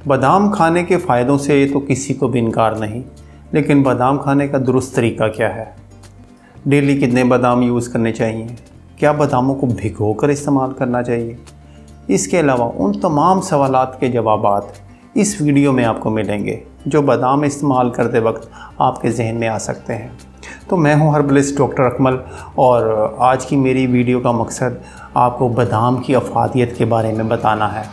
बादाम खाने के फ़ायदों से तो किसी को भी इनकार नहीं, लेकिन बादाम खाने का दुरुस्त तरीका क्या है? डेली कितने बादाम यूज़ करने चाहिए? क्या बादामों को भिगोकर इस्तेमाल करना चाहिए? इसके अलावा उन तमाम सवालात के जवाबात इस वीडियो में आपको मिलेंगे जो बादाम इस्तेमाल करते वक्त आपके जहन में आ सकते हैं। तो मैं हूं हर्बलिस्ट डॉक्टर अकमल और आज की मेरी वीडियो का मकसद आपको बादाम की अफादियत के बारे में बताना है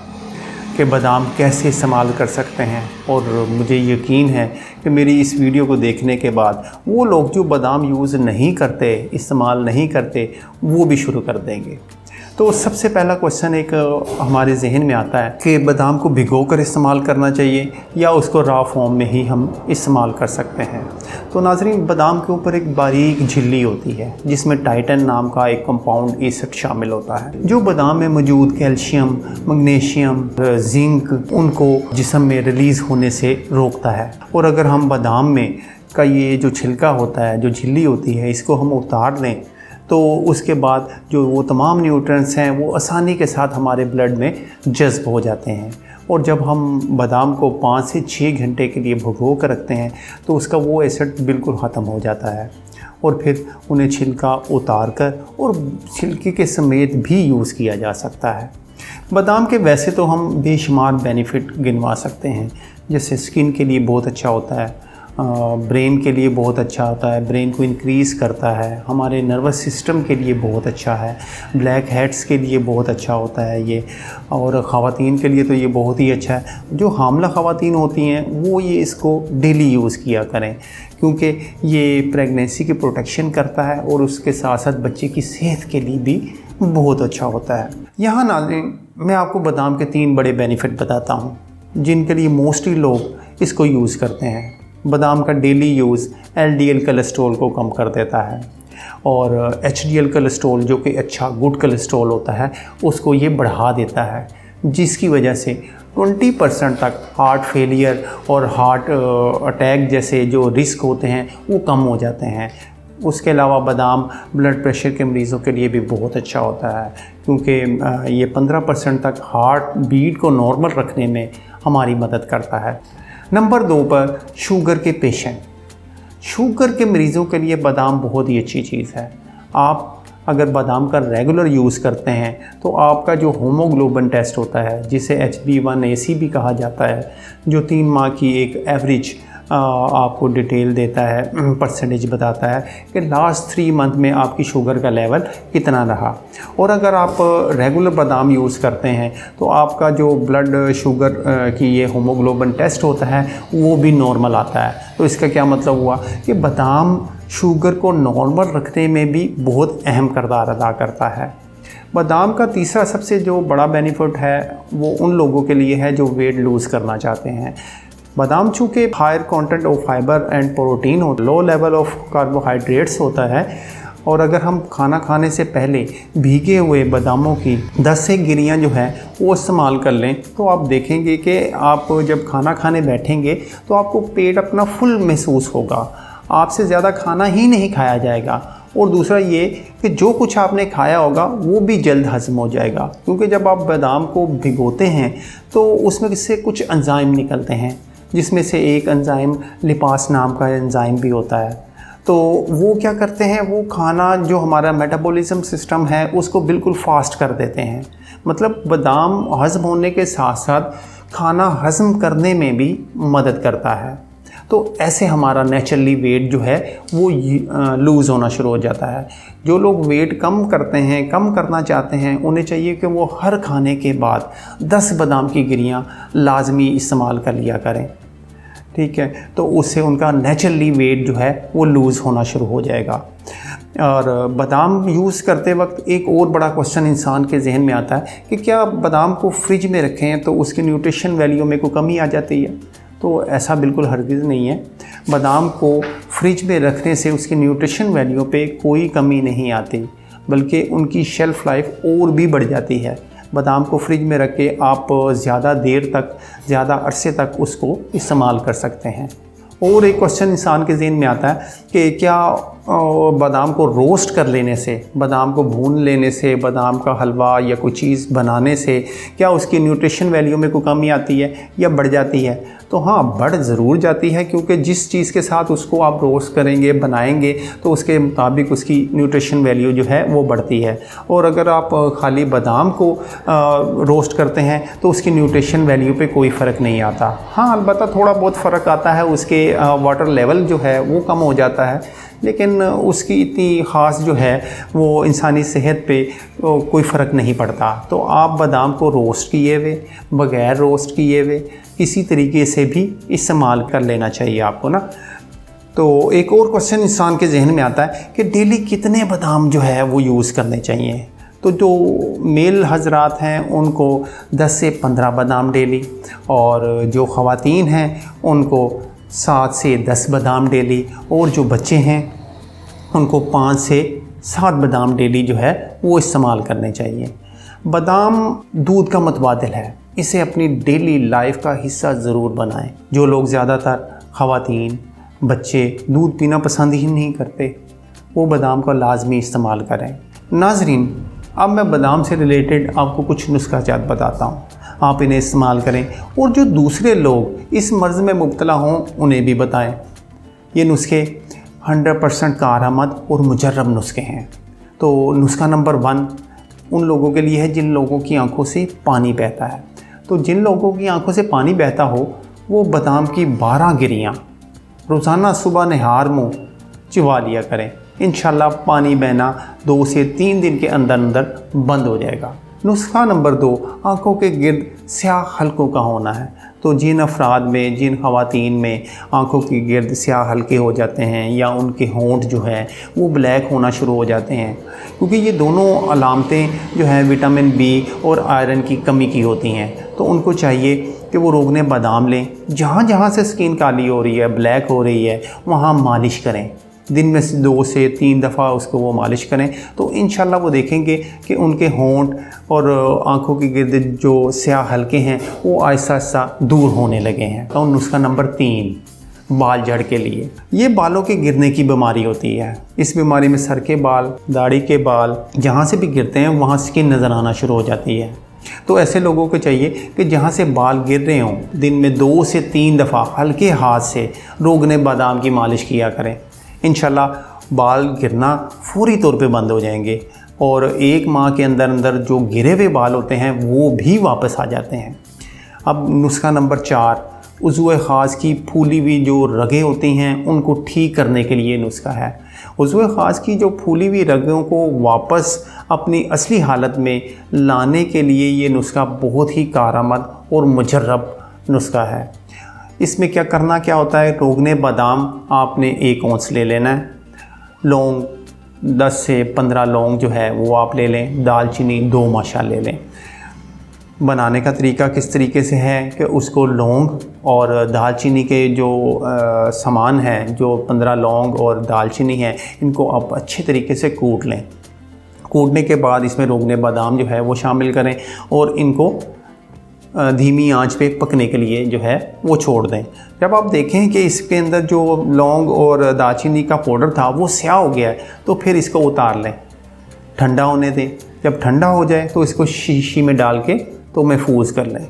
कि बादाम कैसे इस्तेमाल कर सकते हैं। और मुझे यकीन है कि मेरी इस वीडियो को देखने के बाद वो लोग जो बादाम यूज़ नहीं करते, इस्तेमाल नहीं करते, वो भी शुरू कर देंगे। तो सबसे पहला क्वेश्चन एक हमारे जहन में आता है कि बादाम को भिगोकर इस्तेमाल करना चाहिए या उसको रॉ फॉर्म में ही हम इस्तेमाल कर सकते हैं। तो नाज़रीन, बादाम के ऊपर एक बारीक झिल्ली होती है जिसमें टाइटन नाम का एक कंपाउंड एसिड शामिल होता है जो बादाम में मौजूद कैल्शियम, मैग्नीशियम, जिंक उनको जिस्म में रिलीज़ होने से रोकता है। और अगर हम बादाम में का ये जो छिलका होता है, जो झिल्ली होती है, इसको हम उतार दें तो उसके बाद जो वो तमाम न्यूट्रिएंट्स हैं वो आसानी के साथ हमारे ब्लड में जज़्ब हो जाते हैं। और जब हम बादाम को 5 से 6 घंटे के लिए भिगो कर रखते हैं तो उसका वो एसिड बिल्कुल ख़त्म हो जाता है और फिर उन्हें छिलका उतार कर और छिलके के समेत भी यूज़ किया जा सकता है। बादाम के वैसे तो हम बेशुमार बेनिफिट गिनवा सकते हैं, जैसे स्किन के लिए बहुत अच्छा होता है, ब्रेन के लिए बहुत अच्छा होता है, ब्रेन को इंक्रीज़ करता है, हमारे नर्वस सिस्टम के लिए बहुत अच्छा है, ब्लैक हेड्स के लिए बहुत अच्छा होता है ये, और ख़वातीन के लिए तो ये बहुत ही अच्छा है। जो हामला ख़वातीन होती हैं वो ये इसको डेली यूज़ किया करें क्योंकि ये प्रेगनेंसी की प्रोटेक्शन करता है और उसके साथ साथ बच्चे की सेहत के लिए भी बहुत अच्छा होता है। यहाँ नाज़रीन, मैं आपको बादाम के 3 बड़े बेनिफिट बताता हूँ जिनके लिए मोस्टली लोग इसको यूज़ करते हैं। बादाम का डेली यूज़ LDL कोलेस्ट्रॉल को कम कर देता है और HDL कोलेस्ट्रॉल जो कि अच्छा गुड कोलेस्ट्रॉल होता है उसको ये बढ़ा देता है, जिसकी वजह से 20% तक हार्ट फेलियर और हार्ट अटैक जैसे जो रिस्क होते हैं वो कम हो जाते हैं। उसके अलावा बादाम ब्लड प्रेशर के मरीज़ों के लिए भी बहुत अच्छा होता है क्योंकि ये 15% तक हार्ट बीट को नॉर्मल रखने में हमारी मदद करता है। नंबर 2 पर शुगर के पेशेंट, शुगर के मरीज़ों के लिए बादाम बहुत ही अच्छी चीज़ है। आप अगर बादाम का रेगुलर यूज़ करते हैं तो आपका जो हीमोग्लोबिन टेस्ट होता है, जिसे HbA1c भी कहा जाता है, जो 3 माह की एक एवरेज आपको डिटेल देता है, परसेंटेज बताता है कि लास्ट 3 मंथ में आपकी शुगर का लेवल कितना रहा। और अगर आप रेगुलर बादाम यूज़ करते हैं तो आपका जो ब्लड शुगर की ये हीमोग्लोबिन टेस्ट होता है वो भी नॉर्मल आता है। तो इसका क्या मतलब हुआ कि बादाम शुगर को नॉर्मल रखने में भी बहुत अहम किरदार अदा करता है। बादाम का तीसरा सबसे जो बड़ा बेनिफिट है वो उन लोगों के लिए है जो वेट लूज़ करना चाहते हैं। बादाम चूँकि higher content of fibre and protein हो, लो लेवल ऑफ कार्बोहाइड्रेट्स होता है, और अगर हम खाना खाने से पहले भीगे हुए बादामों की 10 से गिरियाँ जो हैं वो इस्तेमाल कर लें तो आप देखेंगे कि आप जब खाना खाने बैठेंगे तो आपको पेट अपना फुल महसूस होगा, आपसे ज़्यादा खाना ही नहीं खाया जाएगा। और दूसरा ये कि जो कुछ आपने खाया होगा वो भी जल्द हज़म हो जाएगा क्योंकि जब आप बादाम को भिगोते हैं तो उसमें से कुछ एंजाइम निकलते हैं, जिसमें से एक एंजाइम लिपास नाम का एंजाइम भी होता है। तो वो क्या करते हैं, वो खाना जो हमारा मेटाबॉलिज्म सिस्टम है उसको बिल्कुल फास्ट कर देते हैं। मतलब बादाम हज़म होने के साथ साथ खाना हज़म करने में भी मदद करता है। तो ऐसे हमारा नेचुरली वेट जो है वो लूज़ होना शुरू हो जाता है। जो लोग वेट कम करते हैं, कम करना चाहते हैं, उन्हें चाहिए कि वो हर खाने के बाद 10 बादाम की गिरियाँ लाजमी इस्तेमाल कर लिया करें, ठीक है। तो उससे उनका नेचुरली वेट जो है वो लूज़ होना शुरू हो जाएगा। और बादाम यूज़ करते वक्त एक और बड़ा क्वेश्चन इंसान के जहन में आता है कि क्या बादाम को फ्रिज में रखें तो उसकी न्यूट्रिशन वैल्यू में कोई कमी आ जाती है? तो ऐसा बिल्कुल हरगिज़ नहीं है। बादाम को फ्रिज में रखने से उसकी न्यूट्रिशन वैल्यू पे कोई कमी नहीं आती, बल्कि उनकी शेल्फ़ लाइफ और भी बढ़ जाती है। बादाम को फ्रिज में रख के आप ज़्यादा देर तक, ज़्यादा अरसे तक उसको इस्तेमाल कर सकते हैं। और एक क्वेश्चन इंसान के ज़हन में आता है कि क्या बादाम को रोस्ट कर लेने से, बादाम को भून लेने से, बादाम का हलवा या कोई चीज़ बनाने से क्या उसकी न्यूट्रिशन वैल्यू में कोई कमी आती है या बढ़ जाती है? तो हाँ, बढ़ ज़रूर जाती है, क्योंकि जिस चीज़ के साथ उसको आप रोस्ट करेंगे, बनाएंगे, तो उसके मुताबिक उसकी न्यूट्रिशन वैल्यू जो है वो बढ़ती है। और अगर आप खाली बादाम को रोस्ट करते हैं तो उसकी न्यूट्रिशन वैल्यू पे कोई फ़र्क नहीं आता। हाँ, अलबत्ता थोड़ा बहुत फ़र्क आता है, उसके वाटर लेवल जो है वो कम हो जाता है, लेकिन उसकी इतनी ख़ास जो है वो इंसानी सेहत पे कोई फ़र्क नहीं पड़ता। तो आप बादाम को रोस्ट किए हुए, बग़ैर रोस्ट किए हुए, किसी तरीके से भी इस्तेमाल कर लेना चाहिए आपको ना। तो एक और क्वेश्चन इंसान के जहन में आता है कि डेली कितने बादाम जो है वो यूज़ करने चाहिए। तो जो मेल हजरात हैं उनको 10 से 15 बादाम डेली, और जो ख़वातीन हैं उनको 7 से 10 बादाम डेली, और जो बच्चे हैं उनको 5 से 7 बादाम डेली जो है वो इस्तेमाल करने चाहिए। बादाम दूध का मुतबादिल है, इसे अपनी डेली लाइफ का हिस्सा ज़रूर बनाएं। जो लोग ज़्यादातर ख़वातीन, बच्चे दूध पीना पसंद ही नहीं करते, वो बादाम का लाजमी इस्तेमाल करें। नाज़रीन, अब मैं बादाम से रिलेटेड आपको कुछ नुस्खाजात बताता हूँ, आप इन्हें इस्तेमाल करें और जो दूसरे लोग इस मर्ज़ में मुब्तला हों उन्हें भी बताएं। ये नुस्खे 100% कारआमद और मुजर्रब नुस्खे हैं। तो नुस्खा नंबर 1 उन लोगों के लिए है जिन लोगों की आंखों से पानी बहता है। तो जिन लोगों की आंखों से पानी बहता हो वो बादाम की 12 गिरियाँ रोज़ाना सुबह नहार मुँह चिबा लिया करें। इंशाल्लाह पानी बहना 2 से 3 दिन के अंदर अंदर बंद हो जाएगा। नुस्खा नंबर 2 आँखों के गिर्द स्याह हल्कों का होना है। तो जिन अफराद में, जिन ख़वातीन में आँखों के गिर्द स्याह हल्के हो जाते हैं या उनके होंठ जो है वो ब्लैक होना शुरू हो जाते हैं, क्योंकि ये दोनों अलामतें जो हैं विटामिन बी और आयरन की कमी की होती हैं, तो उनको चाहिए कि वो रोगने बादाम लें। जहाँ जहाँ से स्किन काली हो रही है, ब्लैक हो रही है, वहाँ मालिश करें। दिन में 2 से 3 दफ़ा उसको वो मालिश करें, तो इंशाल्लाह वो देखेंगे कि उनके होंठ और आँखों के गिर्द जो स्याह हल्के हैं वो आहिस्ता आहिस्ता दूर होने लगे हैं। तो नुस्खा नंबर 3 बाल जड़ के लिए, ये बालों के गिरने की बीमारी होती है। इस बीमारी में सर के बाल, दाढ़ी के बाल, जहाँ से भी गिरते हैं वहाँ स्किन नज़र आना शुरू हो जाती है। तो ऐसे लोगों को चाहिए कि जहाँ से बाल गिर रहे हों दिन में 2 से 3 दफ़ा हल्के हाथ से रोगने बादाम की मालिश किया करें। इंशाल्लाह बाल गिरना फौरी तौर पे बंद हो जाएंगे और 1 माह के अंदर अंदर जो गिरे हुए बाल होते हैं वो भी वापस आ जाते हैं। अब नुस्खा नंबर 4 उज़्व ख़ास की फूली हुई जो रगें होती हैं उनको ठीक करने के लिए नुस्खा है। उज़्व ख़ास की जो फूली हुई रगों को वापस अपनी असली हालत में लाने के लिए ये नुस्खा बहुत ही कारआमद और मुजर्रब नुस्खा है। इसमें क्या होता है, रोगने बादाम आपने 1 औंस ले लेना है, लौंग 10 से 15 लौंग जो है वो आप ले लें, दालचीनी 2 माशा ले लें। बनाने का तरीका किस तरीके से है कि उसको लौंग और दालचीनी के जो सामान है, जो 15 लौंग और दालचीनी है, इनको आप अच्छे तरीके से कूट लें। कूटने के बाद इसमें रोगने बादाम जो है वो शामिल करें और इनको धीमी आंच पे पकने के लिए जो है वो छोड़ दें। जब आप देखें कि इसके अंदर जो लौंग और दालचीनी का पाउडर था वो स्याह हो गया है, तो फिर इसको उतार लें, ठंडा होने दें। जब ठंडा हो जाए तो इसको शीशी में डाल के तो महफूज कर लें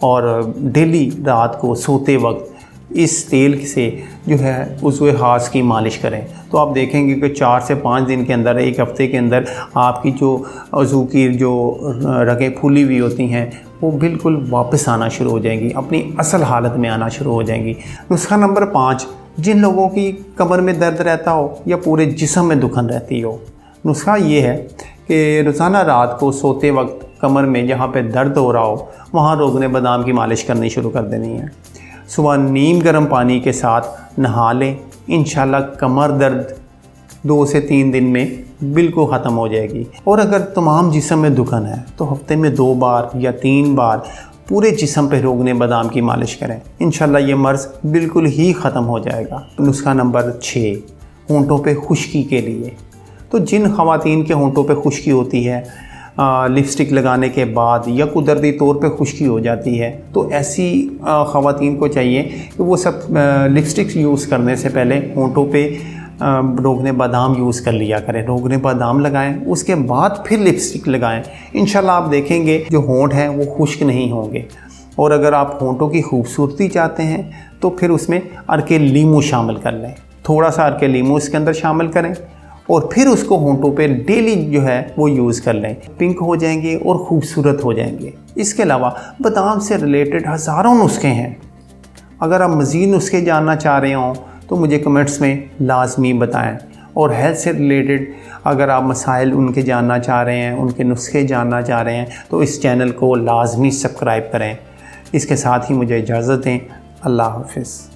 और डेली रात को सोते वक्त इस तेल से जो है उज़्व ख़ास की मालिश करें। तो आप देखेंगे कि 4 से 5 दिन के अंदर, 1 हफ़्ते के अंदर आपकी जो उज़्व की जो रगें फूली हुई होती हैं वो बिल्कुल वापस आना शुरू हो जाएंगी, अपनी असल हालत में आना शुरू हो जाएंगी। नुस्खा नंबर 5 जिन लोगों की कमर में दर्द रहता हो या पूरे जिस्म में दुखन रहती हो, नुस्खा ये है कि रोज़ाना रात को सोते वक्त कमर में जहाँ पे दर्द हो रहा हो वहाँ रोगने बादाम की मालिश करनी शुरू कर देनी है। सुबह नीम गर्म पानी के साथ नहा लें, इंशाल्लाह कमर दर्द 2 से 3 दिन में बिल्कुल ख़त्म हो जाएगी। और अगर तमाम जिस्म में दुखन है तो हफ्ते में 2 बार या 3 बार पूरे जिस्म पे रोगने बादाम की मालिश करें, इंशाल्लाह ये मर्ज़ बिल्कुल ही ख़त्म हो जाएगा। नुस्खा नंबर 6 होंठों पे खुश्की के लिए, तो जिन ख़वातीन के होंठों पे खुश्की होती है, लिपस्टिक लगाने के बाद या कुदरती तौर पे खुश्की हो जाती है, तो ऐसी ख़वातीन को चाहिए कि वो सब लिपस्टिक यूज़ करने से पहले होंठों पे रोगने बादाम यूज़ कर लिया करें। रोगने बादाम लगाएं, उसके बाद फिर लिपस्टिक लगाएं। इंशाल्लाह आप देखेंगे जो होंठ हैं वो खुश्क नहीं होंगे। और अगर आप होंठों की खूबसूरती चाहते हैं तो फिर उसमें अर्के लीमू शामिल कर लें। थोड़ा सा अर्के लीमू इसके अंदर शामिल करें और फिर उसको होंठों पे डेली जो है वो यूज़ कर लें। पिंक हो जाएंगे और ख़ूबसूरत हो जाएंगे। इसके अलावा बादाम से रिलेटेड हज़ारों नुस्खे हैं। अगर आप मज़ीद नुस्खे जानना चाह रहे हों तो मुझे कमेंट्स में लाजमी बताएं। और हेल्थ से रिलेटेड अगर आप मसाइल उनके जानना चाह रहे हैं, उनके नुस्खे जानना चाह रहे हैं तो इस चैनल को लाजमी सब्सक्राइब करें। इसके साथ ही मुझे इजाज़त दें। अल्लाह हाफ़िज़।